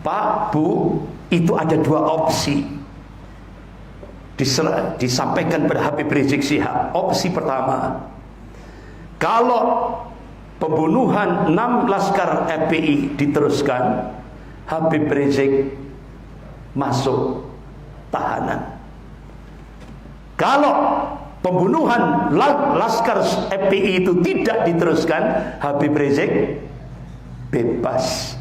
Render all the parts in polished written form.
Pak, Bu, itu ada dua opsi disampaikan pada Habib Rizik Syihab. Opsi pertama, kalau pembunuhan 6 laskar FPI diteruskan, Habib Rizik masuk tahanan. Kalau pembunuhan laskar FPI itu tidak diteruskan, Habib Rizik bebas.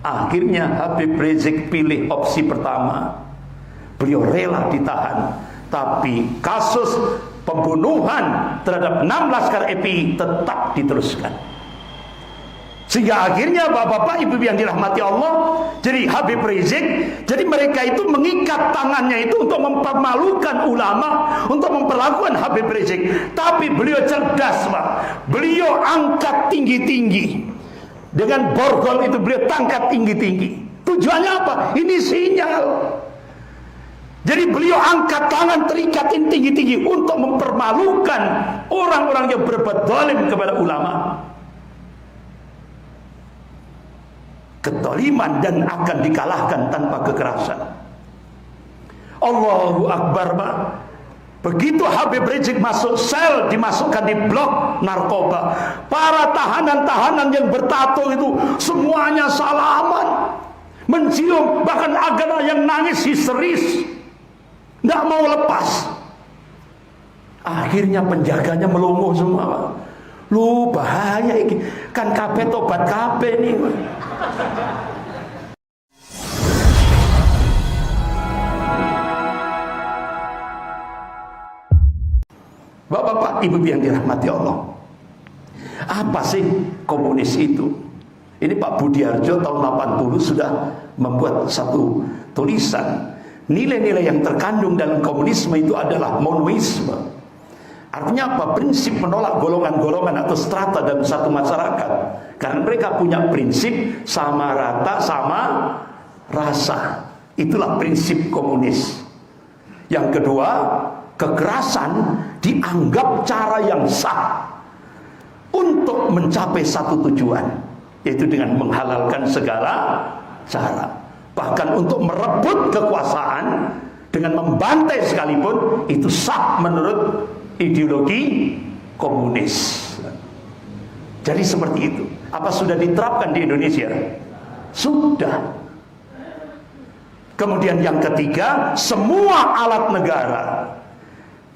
Akhirnya Habib Rizik pilih opsi pertama. Beliau rela ditahan, tapi kasus pembunuhan terhadap 6 laskar FPI tetap diteruskan. Sehingga akhirnya bapak-bapak, ibu yang dirahmati Allah, jadi Habib Rizik, jadi mereka itu mengikat tangannya itu untuk mempermalukan ulama, untuk memperlakukan Habib Rizik. Tapi beliau cerdas, Pak. Beliau angkat tinggi-tinggi. Dengan borgol itu beliau tangkat tinggi-tinggi. Tujuannya apa? Ini sinyal. Jadi beliau angkat tangan, terikatin tinggi-tinggi untuk mempermalukan orang-orang yang berbuat zalim kepada ulama. Kezaliman dan akan dikalahkan tanpa kekerasan. Allahu Akbar, Pak. Begitu Habib Rizik masuk sel, dimasukkan di blok narkoba, para tahanan-tahanan yang bertato itu semuanya salaman, mencium, bahkan ada yang nangis histeris, nggak mau lepas. Akhirnya penjaganya melongo semua, Pak. Lu bahaya ini, kan kabeh tobat kabeh nih. Bapak-bapak, ibu yang dirahmati Allah, apa sih komunis itu? Ini Pak Budiarjo tahun 80 sudah membuat satu tulisan. Nilai-nilai yang terkandung dalam komunisme itu adalah monoisme. Artinya apa? Prinsip menolak golongan-golongan atau strata dalam satu masyarakat. Karena mereka punya prinsip sama rata, sama rasa. Itulah prinsip komunis. Yang kedua, kekerasan dianggap cara yang sah untuk mencapai satu tujuan, yaitu dengan menghalalkan segala cara. Bahkan untuk merebut kekuasaan dengan membantai sekalipun, itu sah menurut ideologi komunis. Jadi seperti itu. Apa sudah diterapkan di Indonesia? Sudah. Kemudian yang ketiga, semua alat negara,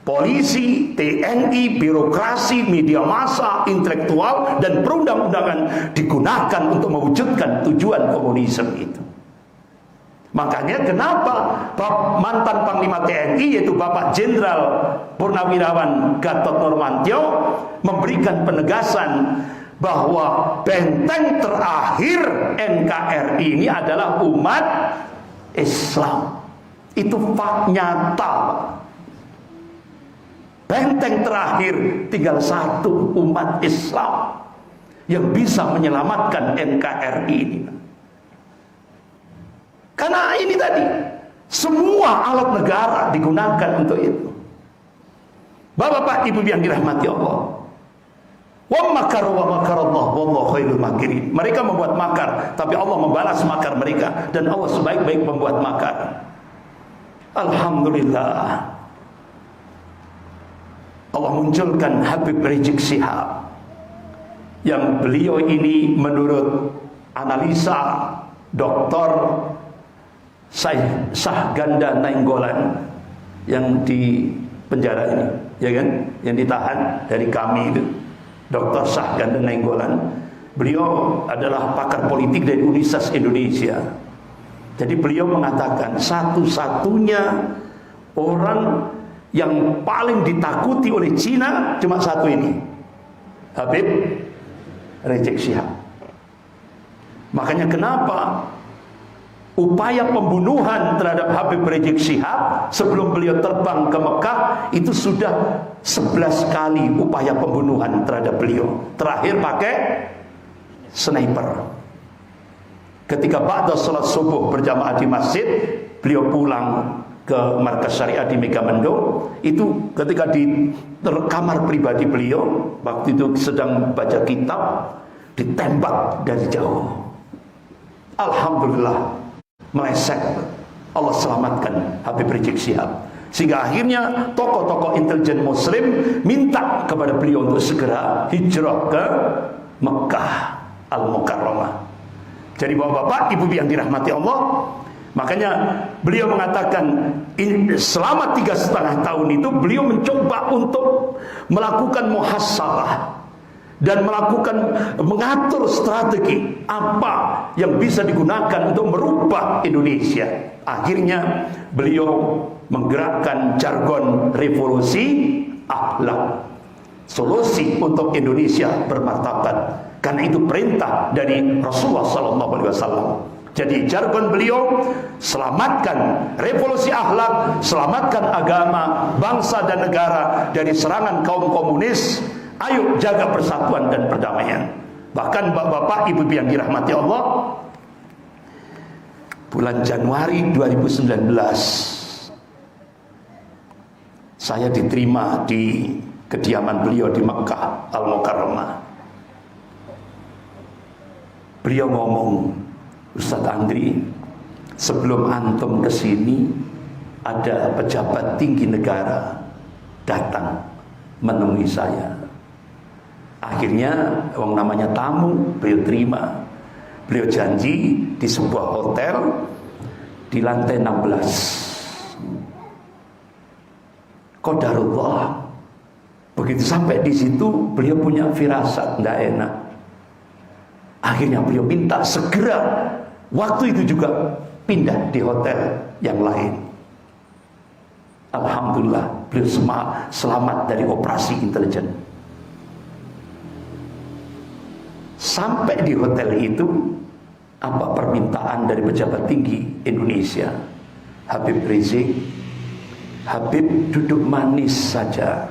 polisi, TNI, birokrasi, media massa, intelektual, dan perundang-undangan digunakan untuk mewujudkan tujuan komunisme itu. Makanya kenapa mantan Panglima TNI, yaitu Bapak Jenderal Purnawirawan Gatot Nurmantio, memberikan penegasan bahwa benteng terakhir NKRI ini adalah umat Islam. Itu fakt nyata. Benteng terakhir tinggal satu, umat Islam yang bisa menyelamatkan NKRI ini. Karena ini tadi, semua alat negara digunakan untuk itu. Bapak-bapak, ibu yang dirahmati Allah, wa makaru wa makarallah wallahu khairul makirin. Mereka membuat makar, tapi Allah membalas makar mereka, dan Allah sebaik-baik membuat makar. Alhamdulillah, Allah munculkan Habib Rizik Syihab, yang beliau ini menurut analisa Dr. Syahganda Nainggolan yang di penjara ini, ya kan, yang ditahan dari kami itu, Dr. Syahganda Nainggolan. Beliau adalah pakar politik dari Universitas Indonesia. Jadi beliau mengatakan satu-satunya orang yang paling ditakuti oleh Cina cuma satu ini, Habib Rizik Syihab. Makanya kenapa upaya pembunuhan terhadap Habib Rizik Syihab sebelum beliau terbang ke Mekah itu sudah 11 kali upaya pembunuhan terhadap beliau. Terakhir pakai sniper. Ketika ba'da salat subuh berjamaah di masjid, beliau pulang ke markas syariah di Megamendung. Itu ketika di kamar pribadi beliau, waktu itu sedang baca kitab, ditembak dari jauh. Alhamdulillah, meleset. Allah selamatkan Habib Rizik Syihab. Sehingga akhirnya tokoh-tokoh intelijen muslim minta kepada beliau untuk segera hijrah ke Mekah Al-Mukarramah. Jadi bapak-bapak, ibu yang dirahmati Allah, makanya beliau mengatakan selama 3,5 tahun itu beliau mencoba untuk melakukan muhasabah dan mengatur strategi apa yang bisa digunakan untuk merubah Indonesia. Akhirnya beliau menggerakkan jargon revolusi akhlak, solusi untuk Indonesia bermartabat, karena itu perintah dari Rasulullah SAW. Jadi jargon beliau, selamatkan revolusi akhlak, selamatkan agama, bangsa dan negara dari serangan kaum komunis. Ayo jaga persatuan dan perdamaian. Bahkan bapak-bapak, ibu yang dirahmati Allah, bulan Januari 2019 saya diterima di kediaman beliau di Mekah Al-Mukarramah. Beliau ngomong, Ustadz Andri, sebelum antum kesini ada pejabat tinggi negara datang menemui saya. Akhirnya orang namanya tamu, beliau terima. Beliau janji di sebuah hotel di lantai 16. Qadarullah, begitu sampai di situ beliau punya firasat tidak enak. Akhirnya beliau minta segera waktu itu juga pindah di hotel yang lain. Alhamdulillah beliau selamat dari operasi intelijen. Sampai di hotel itu, apa permintaan dari pejabat tinggi Indonesia? Habib Rizik, Habib duduk manis saja,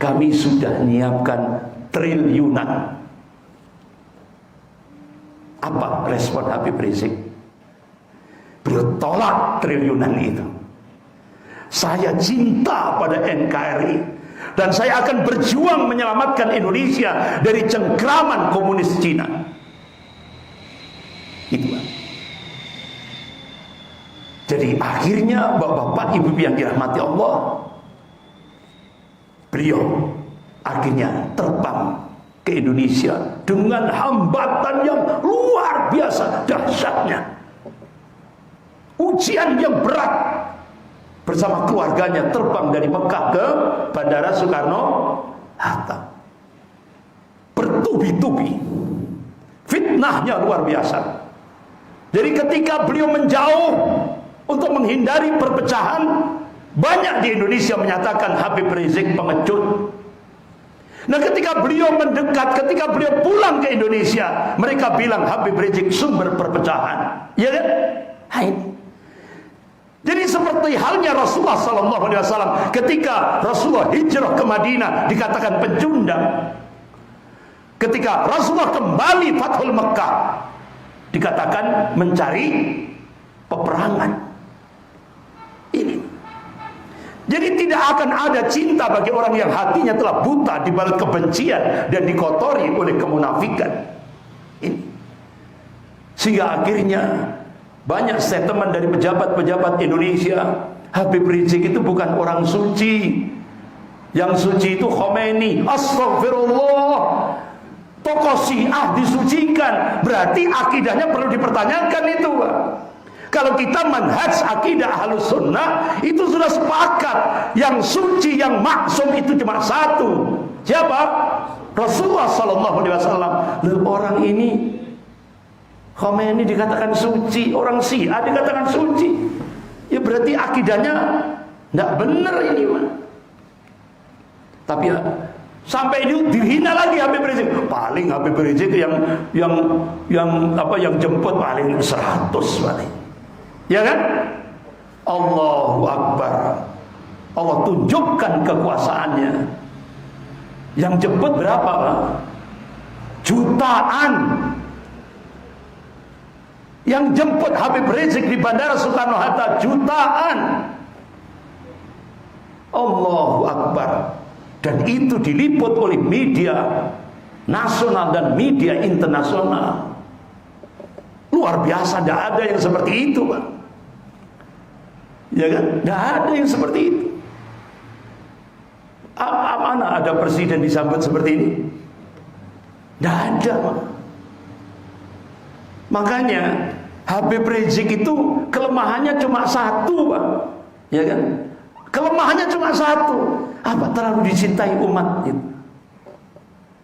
kami sudah menyiapkan triliunan. Apa respon Habib Rizik? Beliau tolak triliunan itu. Saya cinta pada NKRI dan saya akan berjuang menyelamatkan Indonesia dari cengkraman komunis Cina. Itu. Jadi akhirnya bapak-bapak, ibu yang dirahmati Allah, beliau akhirnya terbang ke Indonesia dengan hambatan yang luar biasa dahsyatnya, ujian yang berat. Bersama keluarganya terbang dari Mekah ke Bandara Soekarno-Hatta. Bertubi-tubi, fitnahnya luar biasa. Jadi ketika beliau menjauh untuk menghindari perpecahan, banyak di Indonesia menyatakan Habib Rizik pengecut. Nah ketika beliau mendekat, ketika beliau pulang ke Indonesia, mereka bilang Habib Rizik sumber perpecahan. Ya kan? Hai. Jadi seperti halnya Rasulullah SAW ketika Rasulullah hijrah ke Madinah dikatakan pecundang. Ketika Rasulullah kembali Fathul Mekah dikatakan mencari peperangan. Ini. Jadi tidak akan ada cinta bagi orang yang hatinya telah buta di balik kebencian dan dikotori oleh kemunafikan. Ini. Sehingga akhirnya banyak statement dari pejabat-pejabat Indonesia, Habib Rizik itu bukan orang suci. Yang suci itu Khomeini. Astagfirullah. Tokoh Syiah disucikan, berarti akidahnya perlu dipertanyakan itu, Pak. Kalau kita manhaj akidah Ahlus Sunnah itu sudah sepakat, yang suci, yang maksum itu cuma satu. Siapa? Rasulullah SAW. Orang ini Khomeini dikatakan suci, orang Syiah dikatakan suci, ya berarti akidahnya tidak benar ini, Pak. Tapi ya, sampai itu dihina lagi Habib Rizik. Paling Habib Rizik yang jemput paling 100 paling. Ya kan? Allahu Akbar. Allah tunjukkan kekuasaannya. Yang jemput berapa, Pak? Jutaan. Yang jemput Habib Rizik di Bandara Soekarno-Hatta jutaan. Allahu Akbar. Dan itu diliput oleh media nasional dan media internasional. luar biasa, tidak ada yang seperti itu, Pak. Ya kan? Tidak ada yang seperti itu. Mana ada presiden disambut seperti ini? Tidak ada, Pak. Makanya Habib Rizik itu kelemahannya cuma satu, Pak. Ya kan? Kelemahannya cuma satu. Apa? Terlalu dicintai umat itu.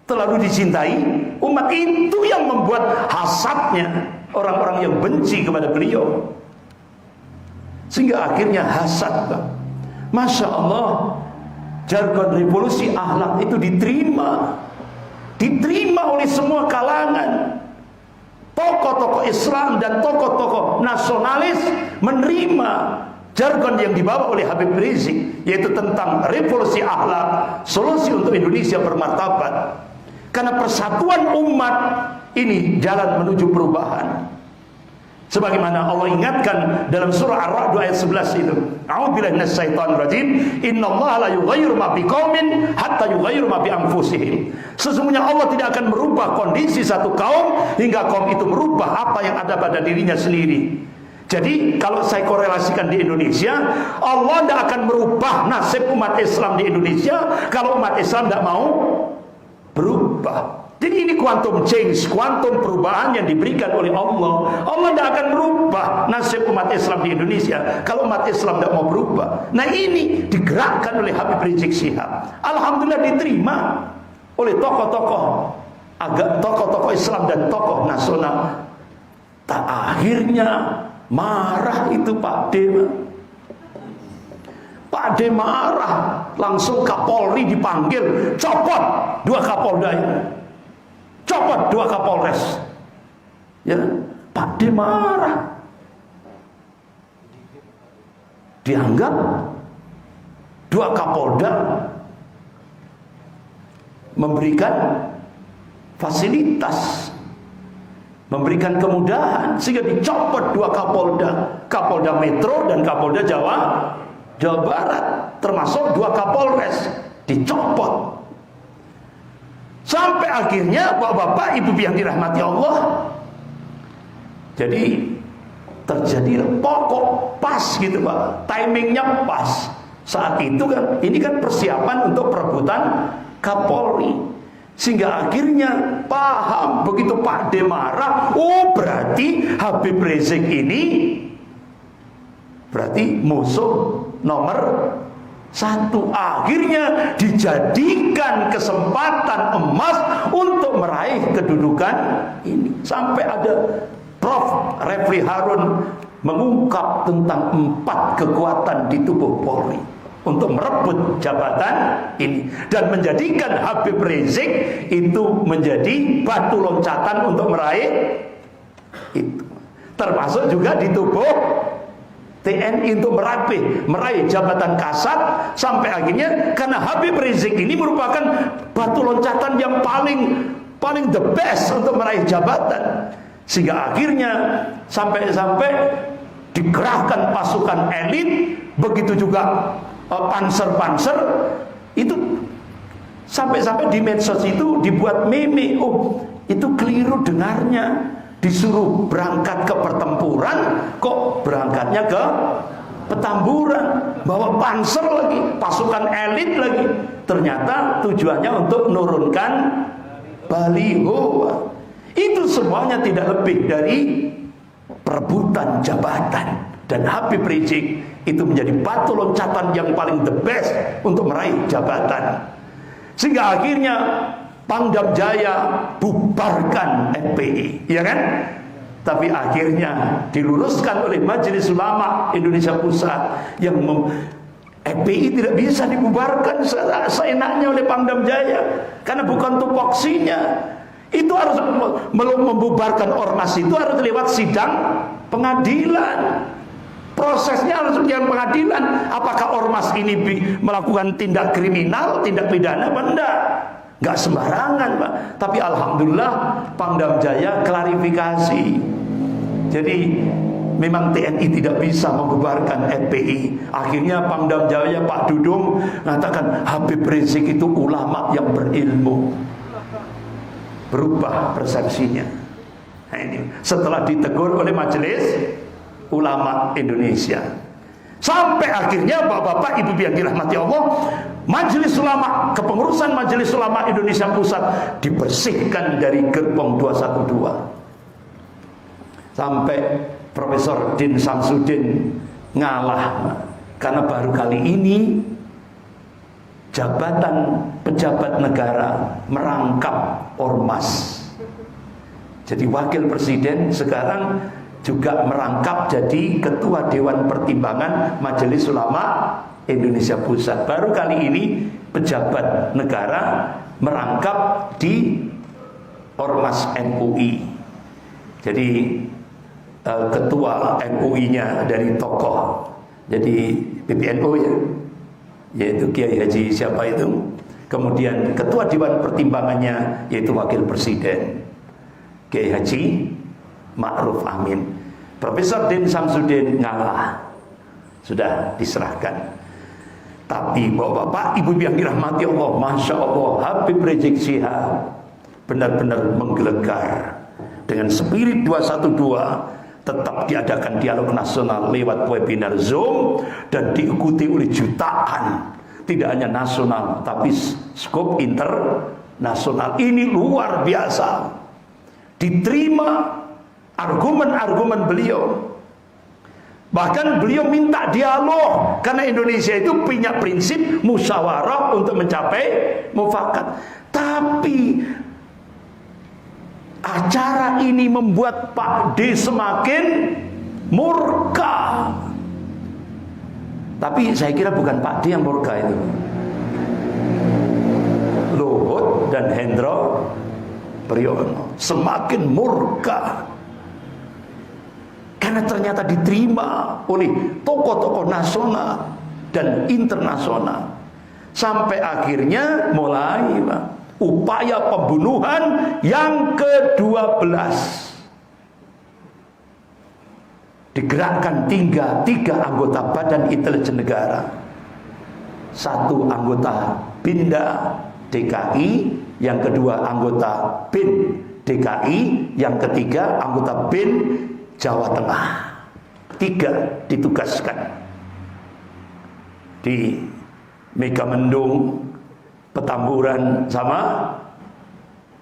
Terlalu dicintai umat, itu yang membuat hasadnya orang-orang yang benci kepada beliau, sehingga akhirnya hasad, Pak. Masya Allah, jargon revolusi akhlak itu diterima oleh semua kalangan. Tokoh-tokoh Islam dan tokoh-tokoh nasionalis menerima jargon yang dibawa oleh Habib Rizik, yaitu tentang revolusi akhlak, solusi untuk Indonesia bermartabat. Karena persatuan umat ini jalan menuju perubahan. Sebagaimana Allah ingatkan dalam surah Ar-Ra'd ayat 11 itu, A'udzubillahi minasyaitonir rajim, innallaha la yughayyiru ma biqaumin hatta yughayyiru ma bi anfusihim. Sesungguhnya Allah tidak akan merubah kondisi satu kaum hingga kaum itu merubah apa yang ada pada dirinya sendiri. Jadi kalau saya korelasikan di Indonesia, Allah tidak akan merubah nasib umat Islam di Indonesia kalau umat Islam tidak mau berubah. Jadi ini quantum change, quantum perubahan yang diberikan oleh Allah. Allah tidak akan merubah nasib umat Islam di Indonesia kalau umat Islam tidak mau berubah. Nah, ini digerakkan oleh Habib Rizik Syihab. Alhamdulillah diterima oleh tokoh-tokoh Islam dan tokoh nasional. Tak akhirnya marah itu Pak Dewa. Pak D marah, langsung Kapolri dipanggil, copot 2 Kapolda, copot 2 Kapolres. Ya, Pak D marah. Dianggap 2 Kapolda memberikan fasilitas, memberikan kemudahan, sehingga dicopot 2 Kapolda, Kapolda Metro dan Kapolda Jawa Barat, termasuk 2 Kapolres dicopot. Sampai akhirnya bapak-bapak, ibu yang dirahmati Allah, jadi terjadi pokok pas gitu Pak, timingnya pas. Saat itu kan, ini kan persiapan untuk perebutan Kapolri, sehingga akhirnya paham, begitu Pak D marah, oh berarti Habib Rizik ini berarti musuh nomor 1. Akhirnya dijadikan kesempatan emas untuk meraih kedudukan ini. Sampai ada Prof. Refli Harun mengungkap tentang 4 kekuatan di tubuh Polri untuk merebut jabatan ini, dan menjadikan Habib Rizik itu menjadi batu loncatan untuk meraih itu. Termasuk juga di tubuh TNI untuk meraih jabatan Kasat, sampai akhirnya karena Habib Rizik ini merupakan batu loncatan yang paling the best untuk meraih jabatan, sehingga akhirnya sampai dikerahkan pasukan elit, begitu juga panser itu, sampai di medsos itu dibuat meme, oh itu keliru dengarnya, disuruh berangkat ke pertempuran kok berangkatnya ke Petamburan, bawa panser lagi, pasukan elit lagi, ternyata tujuannya untuk menurunkan baliho. Itu semuanya tidak lebih dari perebutan jabatan, dan Habib Rizik itu menjadi batu loncatan yang paling the best untuk meraih jabatan, sehingga akhirnya Pangdam Jaya bubarkan FPI, ya kan? Tapi akhirnya diluruskan oleh Majelis Ulama Indonesia Pusat yang FPI tidak bisa dibubarkan seenaknya oleh Pangdam Jaya, karena bukan tupoksinya. Itu harus membubarkan ormas, itu harus lewat sidang pengadilan. Prosesnya harus lewat pengadilan. Apakah ormas ini melakukan tindak kriminal, tindak pidana apa enggak? Nggak sembarangan Pak. Tapi alhamdulillah Pangdam Jaya klarifikasi. Jadi memang TNI tidak bisa membubarkan FPI. Akhirnya Pangdam Jaya Pak Dudung mengatakan Habib Rizik itu ulama yang berilmu. Berubah persepsinya. Nah, ini setelah ditegur oleh Majelis Ulama Indonesia. Sampai akhirnya bapak-bapak, ibu yang dirahmati Allah, Majelis Ulama, kepengurusan Majelis Ulama Indonesia Pusat dibersihkan dari gerbong 212. Sampai Profesor Din Samsudin ngalah, karena baru kali ini jabatan pejabat negara merangkap ormas. Jadi wakil presiden sekarang juga merangkap jadi ketua Dewan Pertimbangan Majelis Ulama Indonesia Pusat. Baru kali ini pejabat negara merangkap di Ormas MUI. Jadi ketua MUI-nya dari tokoh, jadi PBNU ya, yaitu Kiai Haji siapa itu. Kemudian ketua Dewan Pertimbangannya yaitu wakil presiden Kiai Haji Ma'ruf Amin. Profesor Din Samsudin ngalah, sudah diserahkan. Tapi bapak-bapak, ibu yang dirahmati Allah, Masya Allah, Habib Rizik Syihab benar-benar menggelegar. Dengan spirit 212 tetap diadakan dialog nasional lewat webinar Zoom dan diikuti oleh jutaan, tidak hanya nasional tapi skop internasional. Ini luar biasa, diterima argumen-argumen beliau. Bahkan beliau minta dialog, karena Indonesia itu punya prinsip musyawarah untuk mencapai mufakat. Tapi acara ini membuat Pak D semakin murka. Tapi saya kira bukan Pak D yang murka itu, Luhut dan Hendro Priyono semakin murka, karena ternyata diterima oleh tokoh-tokoh nasional dan internasional. Sampai akhirnya mulai upaya pembunuhan yang ke-12. Digerakkan tiga anggota Badan Intelijen Negara. Satu anggota Binda DKI, yang kedua anggota BIN DKI, yang ketiga anggota BIN Jawa Tengah. 3 ditugaskan di Megamendung, Petamburan, sama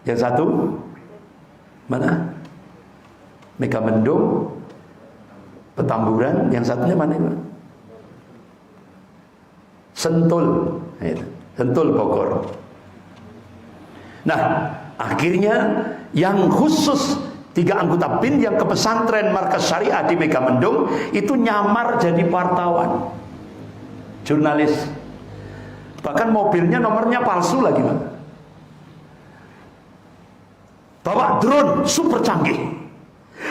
yang satu mana? Megamendung, Petamburan, yang satunya mana itu? Sentul, Sentul Bogor. Nah, akhirnya yang khusus 3 anggota BIN yang ke pesantren Markas Syariah di Megamendung itu nyamar jadi wartawan, jurnalis. Bahkan mobilnya nomornya palsu lagi, Pak. Bawa drone super canggih.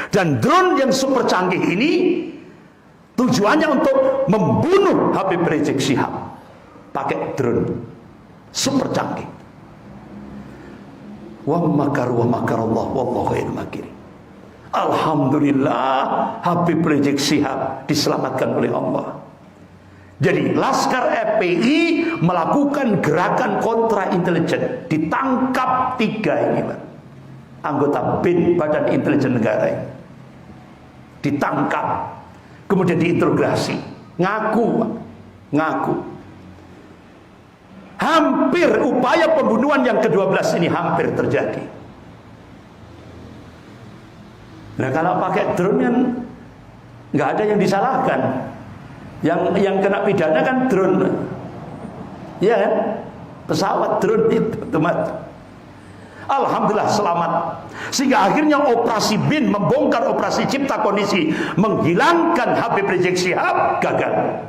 Dan drone yang super canggih ini tujuannya untuk membunuh Habib Rizik Syihab. Pakai drone super canggih. Wa makaru wa makarallah wallahu khairul makirin. Alhamdulillah, Habib Rizik Syihab diselamatkan oleh Allah. Jadi Laskar FPI melakukan gerakan kontra intelijen, ditangkap 3 ini, Pak. Anggota BIN Badan Intelijen Negara ini ditangkap, kemudian diinterogasi, ngaku, Pak. Ngaku. Hampir upaya pembunuhan yang ke-12 ini hampir terjadi. Nah, kalau pakai drone kan nggak ada yang disalahkan. Yang kena pidana kan drone, ya kan? Pesawat drone itu teman. Alhamdulillah selamat. Sehingga akhirnya operasi BIN membongkar operasi cipta kondisi menghilangkan Habib Rizik Syihab gagal.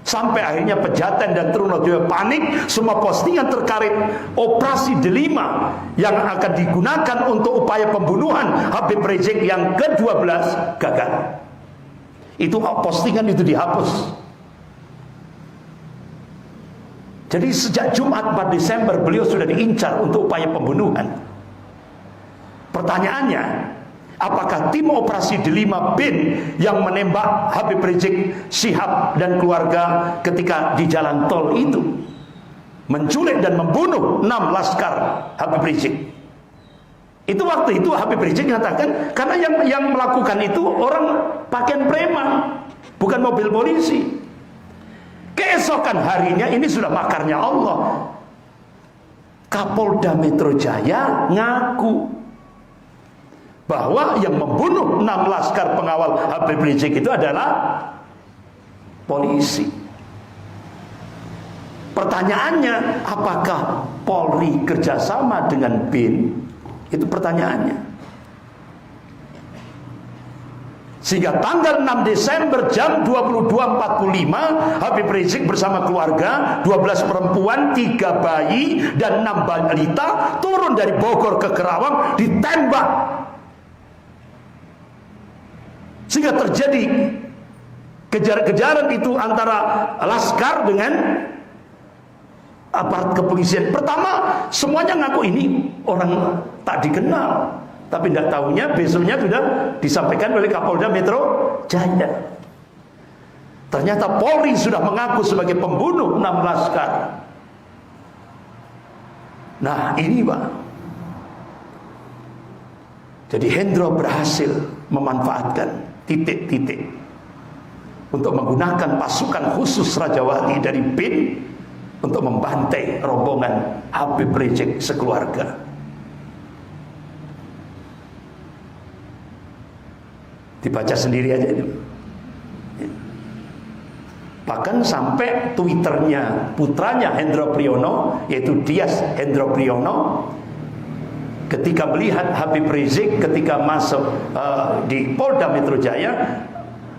Sampai akhirnya Pejaten dan Trunojoyo panik, semua postingan terkait operasi Delima yang akan digunakan untuk upaya pembunuhan Habib Rizik yang ke-12 gagal. Itu postingan itu dihapus. Jadi sejak Jumat 4 Desember beliau sudah diincar untuk upaya pembunuhan. Pertanyaannya, apakah tim operasi Delima BIN yang menembak Habib Rizik Syihab dan keluarga ketika di jalan tol itu menculik dan membunuh 6 laskar Habib Rizik? Itu waktu itu Habib Rizik mengatakan, karena yang melakukan itu orang pakaian preman, bukan mobil polisi. Keesokan harinya, ini sudah makarnya Allah, Kapolda Metro Jaya ngaku bahwa yang membunuh 6 laskar pengawal Habib Rizik itu adalah polisi. Pertanyaannya, apakah Polri kerjasama dengan BIN? Itu pertanyaannya. Sehingga tanggal 6 Desember jam 22.45 Habib Rizik bersama keluarga, 12 perempuan, 3 bayi dan 6 balita turun dari Bogor ke Kerawang, ditembak. Sehingga terjadi kejar-kejaran itu antara laskar dengan aparat kepolisian. Pertama semuanya ngaku ini orang tak dikenal, tapi tidak tahunya besoknya sudah disampaikan oleh Kapolda Metro Jaya. Ternyata Polri sudah mengaku sebagai pembunuh 6 laskar. Nah ini Pak, jadi Hendro berhasil memanfaatkan titik-titik untuk menggunakan pasukan khusus Raja Wali dari BIN untuk membantai rombongan Habib Rizik sekeluarga. Dibaca sendiri aja itu. Bahkan sampai Twitternya putranya Hendro Priyono, yaitu Dias Hendro Priyono, ketika melihat Habib Rizik ketika masuk di Polda Metro Jaya,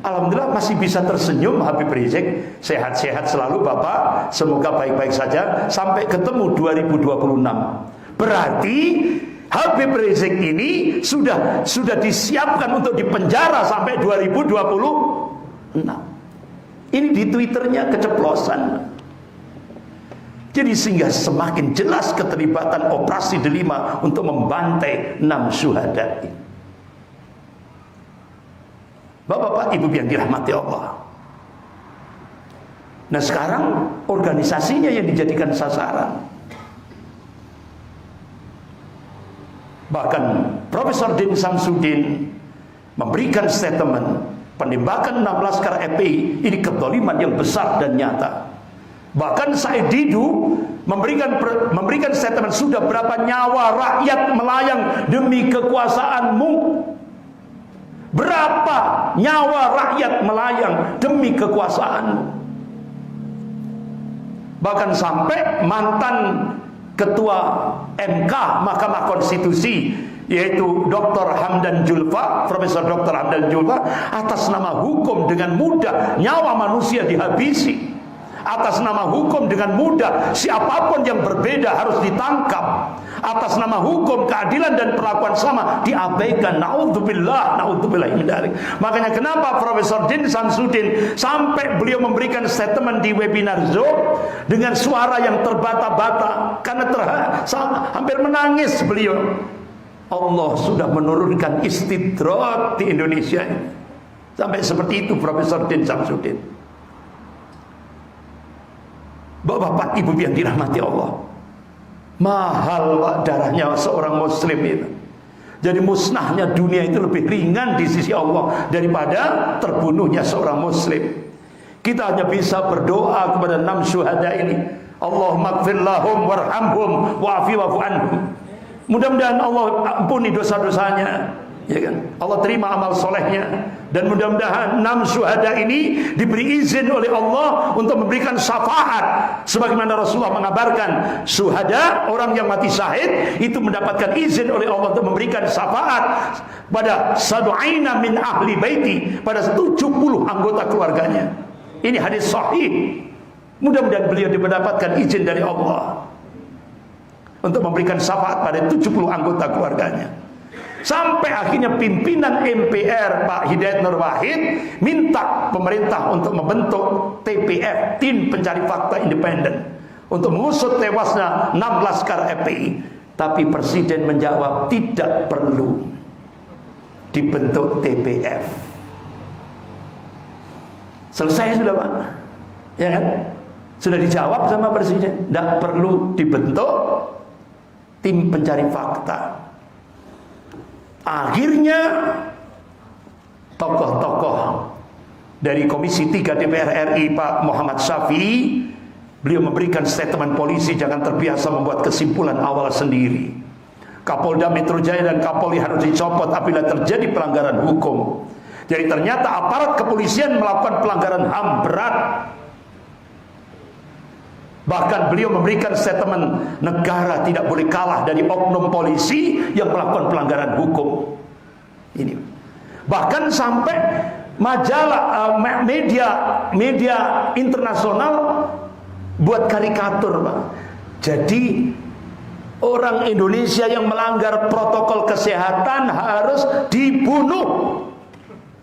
alhamdulillah masih bisa tersenyum Habib Rizik, sehat-sehat selalu Bapak, semoga baik-baik saja sampai ketemu 2026. Berarti Habib Rizik ini sudah disiapkan untuk dipenjara sampai 2026. Ini di Twitternya keceplosan. Jadi sehingga semakin jelas keterlibatan operasi Delima untuk membantai 6 syuhada ini. Bapak-bapak, ibu yang dirahmati Allah. Nah sekarang organisasinya yang dijadikan sasaran. Bahkan Profesor Din Samsudin memberikan statement, penembakan 6 laskar FPI ini kezaliman yang besar dan nyata. Bahkan Said Didu memberikan statement, sudah berapa nyawa rakyat melayang demi kekuasaanmu? Berapa nyawa rakyat melayang demi kekuasaanmu? Bahkan sampai mantan Ketua MK Mahkamah Konstitusi, yaitu Dr. Hamdan Julfa, Profesor Dr. Hamdan Julfa, atas nama hukum dengan mudah nyawa manusia dihabisi. Atas nama hukum dengan mudah siapapun yang berbeda harus ditangkap. Atas nama hukum keadilan dan perlakuan sama diabaikan. Naudzubillah, naudzubillah min dzalik. Makanya kenapa Profesor Din Samsudin sampai beliau memberikan statement di webinar Zoom dengan suara yang terbata-bata karena hampir menangis beliau. Allah sudah menurunkan istidrat di Indonesia ini. Sampai seperti itu Profesor Din Samsudin. Bapak-bapak, ibu yang dirahmati Allah, mahal Pak darahnya seorang muslim itu. Jadi musnahnya dunia itu lebih ringan di sisi Allah daripada terbunuhnya seorang muslim. Kita hanya bisa berdoa kepada 6 syuhada ini. Allahumma ighfir lahum warhamhum wa'afi wa'fu anhum. Mudah-mudahan Allah ampuni dosa-dosanya, ya kan? Allah terima amal solehnya. Dan mudah-mudahan 6 syuhada ini diberi izin oleh Allah untuk memberikan syafaat. Sebagaimana Rasulullah mengabarkan, syuhada, orang yang mati syahid, itu mendapatkan izin oleh Allah untuk memberikan syafaat pada sadu'ina min ahli baiti, pada 70 anggota keluarganya. Ini hadis sahih. Mudah-mudahan beliau mendapatkan izin dari Allah untuk memberikan syafaat pada 70 anggota keluarganya. Sampai akhirnya pimpinan MPR Pak Hidayat Nur Wahid minta pemerintah untuk membentuk TPF, Tim Pencari Fakta Independen, untuk mengusut tewasnya 6 laskar FPI. Tapi Presiden menjawab tidak perlu dibentuk TPF. Selesai sudah Pak, ya kan? Sudah dijawab sama Presiden, tidak perlu dibentuk Tim Pencari Fakta. Akhirnya tokoh-tokoh dari Komisi 3 DPR RI, Pak Muhammad Syafi'i, beliau memberikan statement polisi jangan terbiasa membuat kesimpulan awal sendiri. Kapolda Metro Jaya dan Kapolri harus dicopot apabila terjadi pelanggaran hukum. Jadi ternyata aparat kepolisian melakukan pelanggaran HAM berat. Bahkan beliau memberikan statement negara tidak boleh kalah dari oknum polisi yang melakukan pelanggaran hukum. Ini. Bahkan sampai majalah, media internasional buat karikatur, Pak. Jadi orang Indonesia yang melanggar protokol kesehatan harus dibunuh.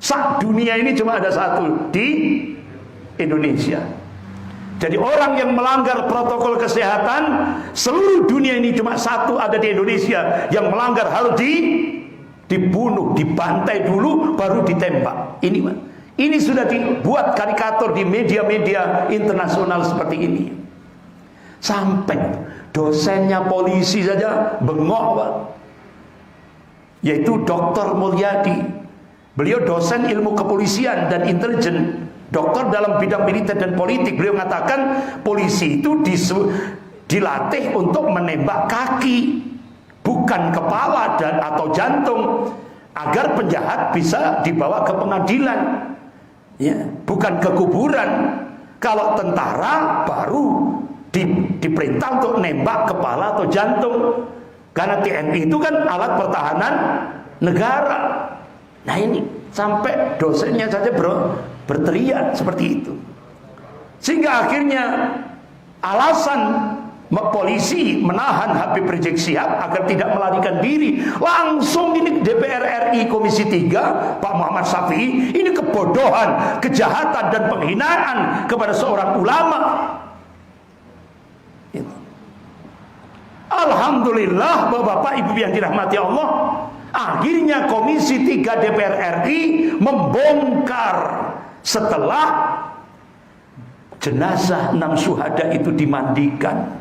Sak dunia ini cuma ada satu di Indonesia. Jadi orang yang melanggar protokol kesehatan seluruh dunia ini cuma satu ada di Indonesia. Yang melanggar harus dibunuh, dibantai dulu baru ditembak. Ini sudah dibuat karikatur di media-media internasional seperti ini. Sampai dosennya polisi saja bengok, Pak. Yaitu Dr. Mulyadi. Beliau dosen ilmu kepolisian dan intelijen, dokter dalam bidang militer dan politik. Beliau mengatakan polisi itu dilatih untuk menembak kaki, bukan kepala atau jantung, agar penjahat bisa dibawa ke pengadilan, ya, bukan ke kuburan. Kalau tentara baru diperintah untuk nembak kepala atau jantung, karena TNI itu kan alat pertahanan negara. Nah ini sampai dosennya saja berteriak seperti itu. Sehingga akhirnya alasan polisi menahan Habib Rizik Syihab agar tidak melarikan diri, langsung ini DPR RI Komisi 3 Pak Muhammad Syafi'i, ini kebodohan, kejahatan dan penghinaan kepada seorang ulama. Alhamdulillah Bapak Ibu yang dirahmati Allah, akhirnya Komisi 3 DPR RI membongkar setelah jenazah 6 syuhada itu dimandikan.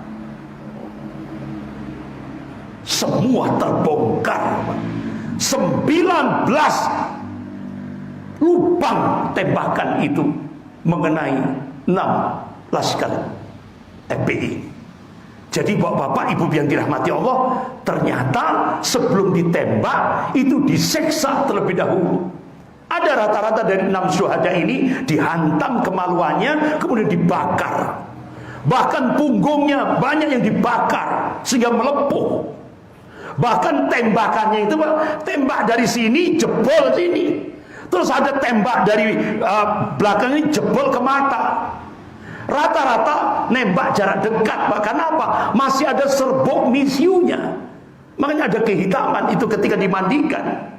Semua terbongkar. 19 lubang tembakan itu mengenai 6 laskar FPI. Jadi Bapak Ibu yang dirahmati Allah, ternyata sebelum ditembak itu diseksa terlebih dahulu. Ada rata-rata dari 6 syuhada ini dihantam kemaluannya, kemudian dibakar. Bahkan punggungnya banyak yang dibakar sehingga melepuh. Bahkan tembakannya itu, Pak, tembak dari sini jebol sini. Terus ada tembak dari belakang ini jebol ke mata. Rata-rata nembak jarak dekat, Pak. Kenapa? Masih ada serbuk misiunya. Makanya ada kehitaman itu ketika dimandikan.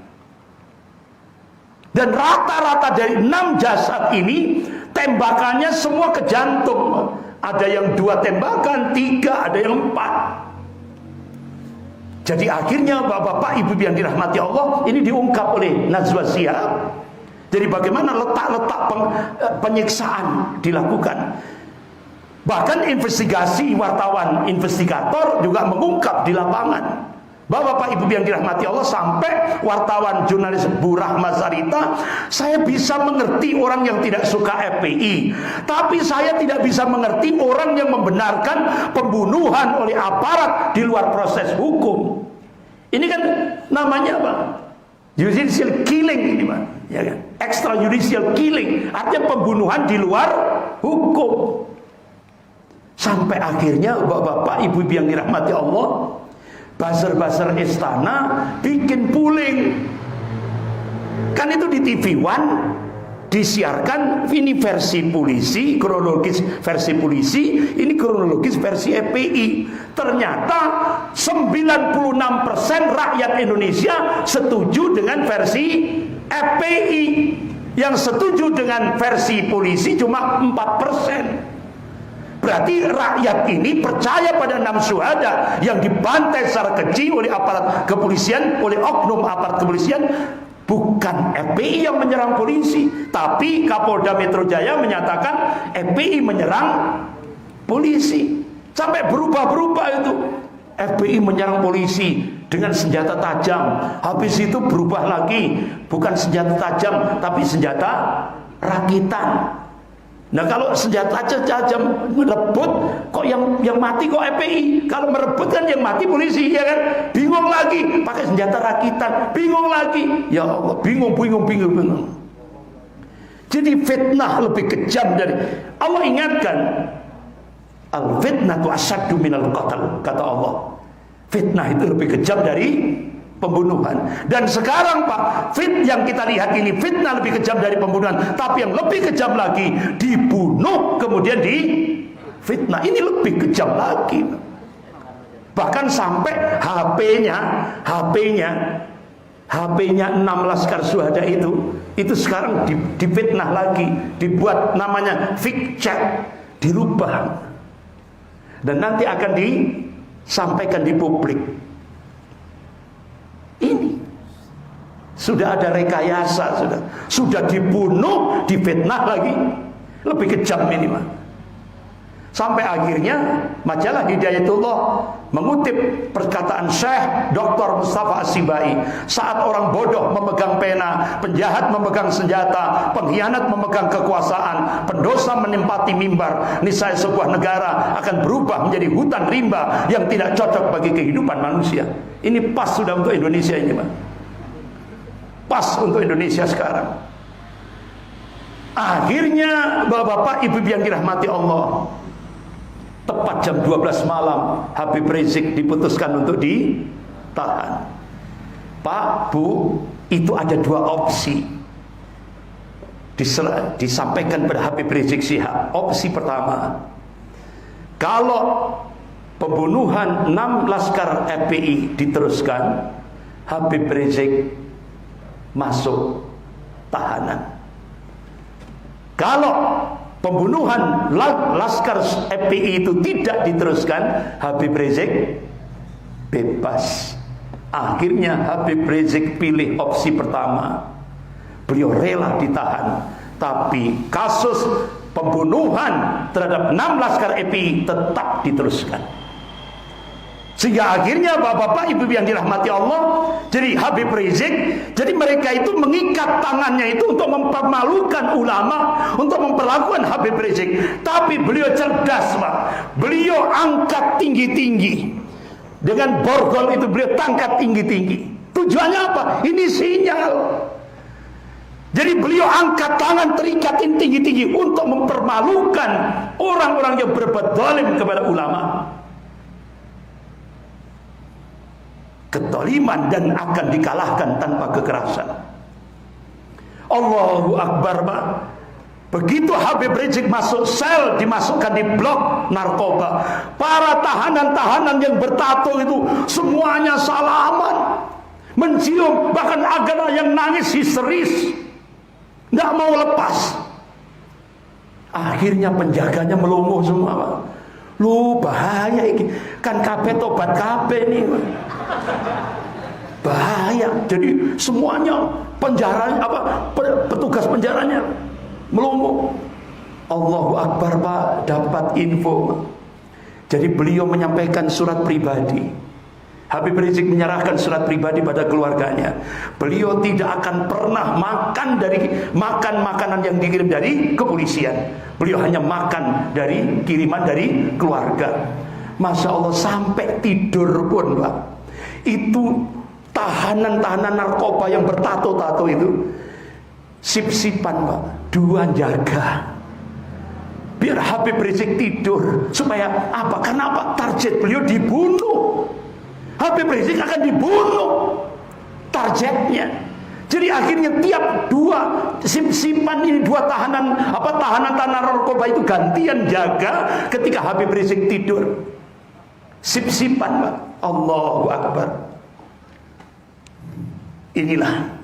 Dan rata-rata dari 6 jasad ini tembakannya semua ke jantung. Ada yang 2 tembakan, 3, ada yang 4. Jadi akhirnya Bapak Ibu yang dirahmati Allah, ini diungkap oleh Najwa Shihab. Jadi bagaimana letak-letak penyiksaan dilakukan. Bahkan investigasi wartawan investigator juga mengungkap di lapangan. Bapak Ibu yang dirahmati Allah, sampai wartawan jurnalis Bu Rahma Sarita, saya bisa mengerti orang yang tidak suka FPI, tapi saya tidak bisa mengerti orang yang membenarkan pembunuhan oleh aparat di luar proses hukum. Ini kan namanya apa? Judicial killing ini, Pak. Ya kan? Extrajudicial killing, artinya pembunuhan di luar hukum. Sampai akhirnya Bapak Ibu yang dirahmati Allah, buzzer-buzzer istana bikin puling. Kan itu di TV One disiarkan, ini versi polisi, kronologis versi polisi, ini kronologis versi FPI. Ternyata 96% rakyat Indonesia setuju dengan versi FPI. Yang setuju dengan versi polisi cuma 4%. Berarti rakyat ini percaya pada 6 syuhada yang dibantai secara keji oleh aparat kepolisian, oleh oknum aparat kepolisian. Bukan FPI yang menyerang polisi, tapi Kapolda Metro Jaya menyatakan FPI menyerang polisi. Sampai berubah-berubah itu. FPI menyerang polisi, dengan senjata tajam. Habis itu berubah lagi, bukan senjata tajam tapi senjata rakitan. Nah kalau senjata tajam merebut, kok yang mati kok FPI? Kalau merebut kan yang mati polisi, ya kan? Bingung lagi, pakai senjata rakitan, bingung lagi. Ya Allah, bingung. Jadi fitnah lebih kejam dari Allah ingatkan. Al-fitnatu asyaddu minal qatl, kata Allah. Fitnah itu lebih kejam dari pembunuhan. Dan sekarang Pak, yang kita lihat ini fitnah lebih kejam dari pembunuhan. Tapi yang lebih kejam lagi, dibunuh kemudian di fitnah. Ini lebih kejam lagi. Bahkan sampai HP-nya 6 laskar syuhada itu sekarang difitnah lagi, dibuat namanya fake chat, dirubah. Dan nanti akan disampaikan di publik. Ini sudah ada rekayasa, sudah dibunuh, difitnah lagi, lebih kejam ini mah. Sampai akhirnya majalah Hidayatullah mengutip perkataan Syekh Dr. Mustafa As-Sibai, saat orang bodoh memegang pena, penjahat memegang senjata, pengkhianat memegang kekuasaan, pendosa menempati mimbar, niscaya sebuah negara akan berubah menjadi hutan rimba yang tidak cocok bagi kehidupan manusia. Ini pas sudah untuk Indonesia ini, Pak. Pas untuk Indonesia sekarang. Akhirnya Bapak-bapak, Ibu yang dirahmati Allah, tepat jam 12 malam Habib Rizik diputuskan untuk ditahan. Pak, Bu, itu ada 2 opsi disampaikan pada Habib Rizik Syihab. Opsi pertama, kalau pembunuhan 6 laskar FPI diteruskan, Habib Rizik masuk tahanan. Kalau pembunuhan laskar FPI itu tidak diteruskan, Habib Rizik bebas. Akhirnya Habib Rizik pilih opsi pertama. Beliau rela ditahan, tapi kasus pembunuhan terhadap 6 laskar FPI tetap diteruskan. Sehingga akhirnya Bapak-bapak, Ibu yang dirahmati Allah, jadi Habib Rizik, jadi mereka itu mengikat tangannya itu untuk mempermalukan ulama, untuk memperlakukan Habib Rizik. Tapi beliau cerdas, Pak. Beliau angkat tinggi-tinggi. Dengan borgol itu beliau tangkat tinggi-tinggi. Tujuannya apa? Ini sinyal. Jadi beliau angkat tangan, terikatin tinggi-tinggi untuk mempermalukan orang-orang yang berbuat zalim kepada ulama. Ketoliman dan akan dikalahkan tanpa kekerasan. Allahu Akbar, Pak. Begitu Habib Rizik masuk sel, dimasukkan di blok narkoba, para tahanan-tahanan yang bertato itu semuanya salaman, mencium, bahkan ada yang nangis histeris, nggak mau lepas. Akhirnya penjaganya melongo semua, Pak. Lu bahaya ini, kan kabeh tobat kabeh nih. Bahaya. Jadi semuanya penjaranya petugas penjaranya melongo. Allahu Akbar, Pak. Dapat info. Jadi beliau menyampaikan surat pribadi. Habib Rizik menyerahkan surat pribadi pada keluarganya. Beliau tidak akan pernah makan makanan yang dikirim dari kepolisian. Beliau hanya makan dari kiriman dari keluarga. Masya Allah, sampai tidur pun, Pak. Itu tahanan-tahanan narkoba yang bertato-tato itu sip-sipan, Pak. 2 jaga. Biar Habib Rizik tidur. Supaya apa? Karena apa? Target beliau dibunuh. Habib Rizik akan dibunuh, targetnya. Jadi akhirnya tiap 2 simpan ini 2 tahanan narkoba itu gantian jaga ketika Habib Rizik tidur. Sip-sipan, Pak. Allahu Akbar. Inilah.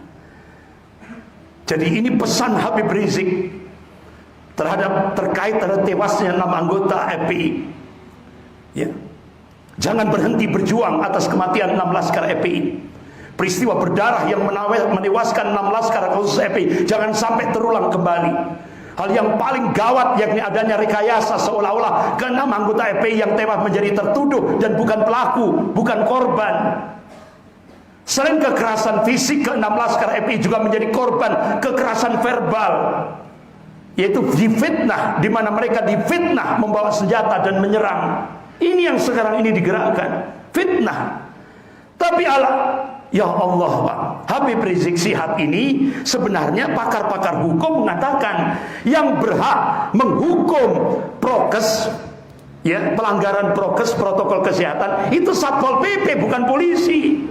Jadi ini pesan Habib Rizik terkait terhadap tewasnya 6 anggota FPI. Ya. Jangan berhenti berjuang atas kematian 6 laskar FPI. Peristiwa berdarah yang menewaskan 6 laskar khusus FPI jangan sampai terulang kembali. Hal yang paling gawat yakni adanya rekayasa seolah-olah ke-6 anggota FPI yang tewas menjadi tertuduh dan bukan pelaku, bukan korban. Selain kekerasan fisik, ke-6 Laskar FPI juga menjadi korban kekerasan verbal, yaitu difitnah, di mana mereka difitnah membawa senjata dan menyerang. Ini yang sekarang ini digerakkan, fitnah. Tapi ya Allah Pak, Habib Rizik Syihab ini sebenarnya pakar-pakar hukum mengatakan yang berhak menghukum prokes, ya, pelanggaran prokes protokol kesehatan itu Satpol PP, bukan polisi.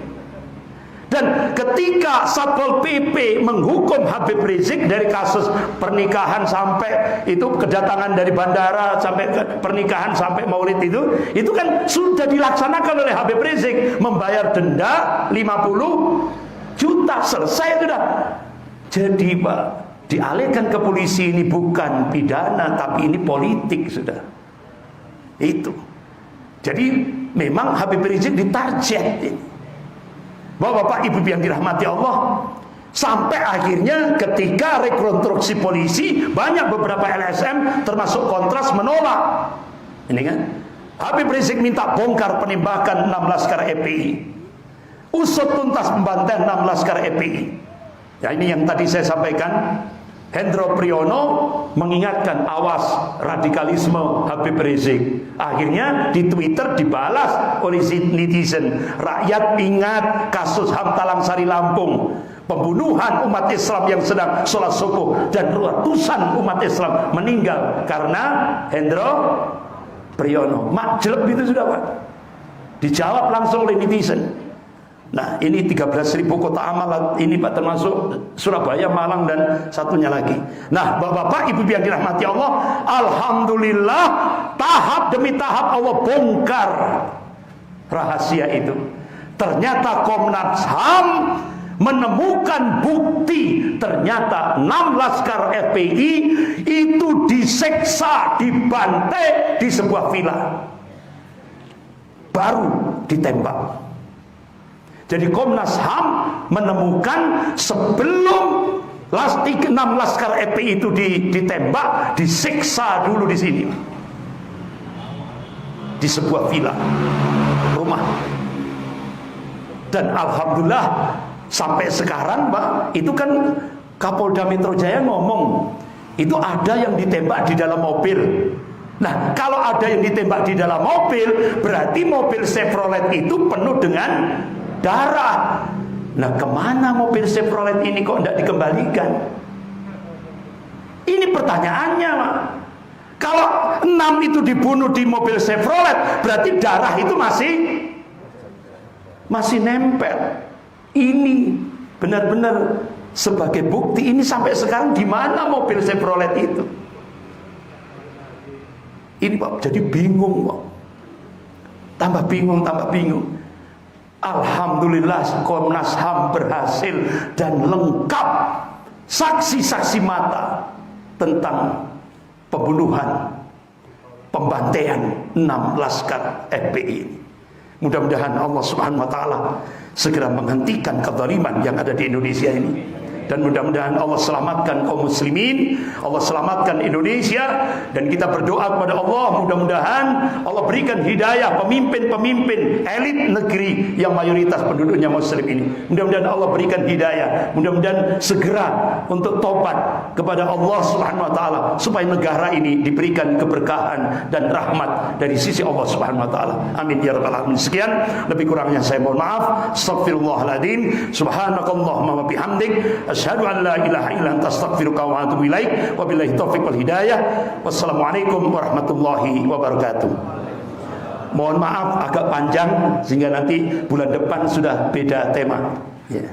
Dan ketika Satpol PP menghukum Habib Rizik dari kasus pernikahan sampai itu kedatangan dari bandara sampai pernikahan sampai maulid itu kan sudah dilaksanakan oleh Habib Rizik, membayar denda 50 juta, selesai sudah. Jadi Pak, dialihkan ke polisi ini bukan pidana tapi ini politik sudah. Itu. Jadi memang Habib Rizik ditarget ini. Bapak-bapak, ibu yang dirahmati Allah, sampai akhirnya ketika rekonstruksi polisi banyak beberapa LSM termasuk Kontras menolak. Ini kan Habib Rizik minta bongkar penembakan 6 Laskar FPI, usut tuntas pembantaian 6 Laskar FPI. Ya, ini yang tadi saya sampaikan. Hendro Priyono mengingatkan awas radikalisme Habib Rizik. Akhirnya di Twitter dibalas oleh netizen, rakyat ingat kasus HAM Talang Sari Lampung, pembunuhan umat Islam yang sedang sholat subuh, dan ratusan umat Islam meninggal karena Hendro Priyono. Mak jelek itu sudah Pak, dijawab langsung oleh netizen. Nah, ini 13.000 kota amal ini Pak, termasuk Surabaya, Malang, dan satunya lagi. Nah, Bapak-bapak, Ibu yang dirahmati Allah, alhamdulillah tahap demi tahap Allah bongkar rahasia itu. Ternyata Komnas HAM menemukan bukti, ternyata 6 Laskar FPI itu diseksa, dibantai di sebuah villa, baru ditembak. Jadi Komnas HAM menemukan sebelum 6 Laskar FPI itu ditembak, disiksa dulu di sini, di sebuah villa, rumah. Dan alhamdulillah sampai sekarang Pak, itu kan Kapolda Metro Jaya ngomong itu ada yang ditembak di dalam mobil. Nah, kalau ada yang ditembak di dalam mobil, berarti mobil Chevrolet itu penuh dengan darah. Nah, kemana mobil Chevrolet ini kok tidak dikembalikan? Ini pertanyaannya Pak. Kalau 6 itu dibunuh di mobil Chevrolet, berarti darah itu masih nempel. Ini benar-benar sebagai bukti. Ini sampai sekarang di mana mobil Chevrolet itu? Ini Pak, jadi bingung Pak. Tambah bingung. Alhamdulillah Komnas HAM berhasil dan lengkap saksi-saksi mata tentang pembunuhan, pembantaian 6 Laskar FPI ini. Mudah-mudahan Allah Subhanahu wa taala segera menghentikan kezaliman yang ada di Indonesia ini. Dan mudah-mudahan Allah selamatkan kaum muslimin, Allah selamatkan Indonesia, dan kita berdoa kepada Allah mudah-mudahan Allah berikan hidayah pemimpin-pemimpin elit negeri yang mayoritas penduduknya muslim ini. Mudah-mudahan Allah berikan hidayah, mudah-mudahan segera untuk tobat kepada Allah Subhanahu wa taala supaya negara ini diberikan keberkahan dan rahmat dari sisi Allah Subhanahu wa taala. Amin ya rabbal alamin. Sekian, lebih kurangnya saya mohon maaf. Astagfirullahaladzim. Subhanakallahumma wa bihamdik, asyhadu an la ilaha illa anta astaghfiruka wa atubu ilaik. Wabillahi taufiq wal hidayah. Wassalamualaikum warahmatullahi wabarakatuh. Mohon maaf agak panjang sehingga nanti bulan depan sudah beda tema. Ya.